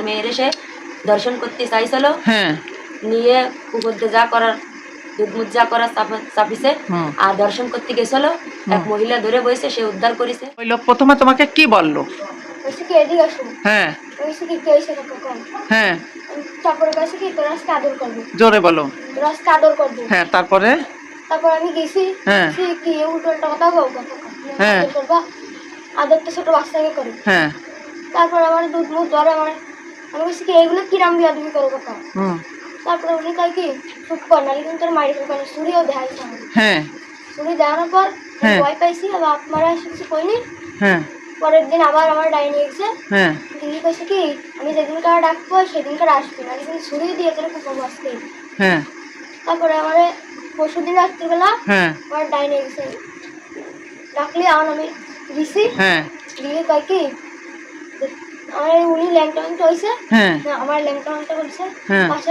মেয়ের এসে দর্শন করতে চাইছিল, হ্যাঁ নিয়ে পুকুর দিয়ে যা করার দুধ মুধ যা করার চাপিছে, আর দর্শন করতে গেছিল, এক মহিলা ধরে বসে সে উদ্ধার করেছে। ওই লোক প্রথমে তোমাকে কি বললো? বলছে কি এদিকে আসুন, হ্যাঁ বলছে কি কে এসে কাকা কম, হ্যাঁ তারপরে বলছে কি তোর আজকে আদর করবো, জোরে বলো। তোর আজকে আদর করবো। হ্যাঁ তারপরে? তারপর আমি গেছি, হ্যাঁ কি উল্টোটা কথা বল, হ্যাঁ আদর করবা, আদর তো ছোট বাচ্চাকে করে। হ্যাঁ তারপর আমার দুধ মুখ ধরে আমার, আমি বলছি কি এগুলো কিরাম বিয়া তুমি করো কথা। তারপরে উনি কয় কি চুপ কর, নাহলে কিন্তু তোর মারি ফেলবে, চুরিও দেখাইছে আমার। হ্যাঁ চুরি দেখানোর পর হ্যাঁ ভয় পাইছি, আর বাপ মারা এসে কিছু কইনি। হ্যাঁ পরের দিন আবার আমার ডাই নিয়ে গেছে, হ্যাঁ দিদি কইছে কি আমি যেদিনকার ডাকবো সেদিনকার আসবি, নাহলে কিন্তু চুরি দিয়ে তোর খুব আসতে। হ্যাঁ তারপরে আমার পরশু দিন রাত্রিবেলা হ্যাঁ আমার ডাই নিয়ে গেছে, ডাকলে আমার আমি দিছি, হ্যাঁ দিয়ে কয় কি আমার উনি ল্যাংটা হয়েছে, হ্যাঁ আমার ল্যাংটা বলছে হ্যাঁ পাশের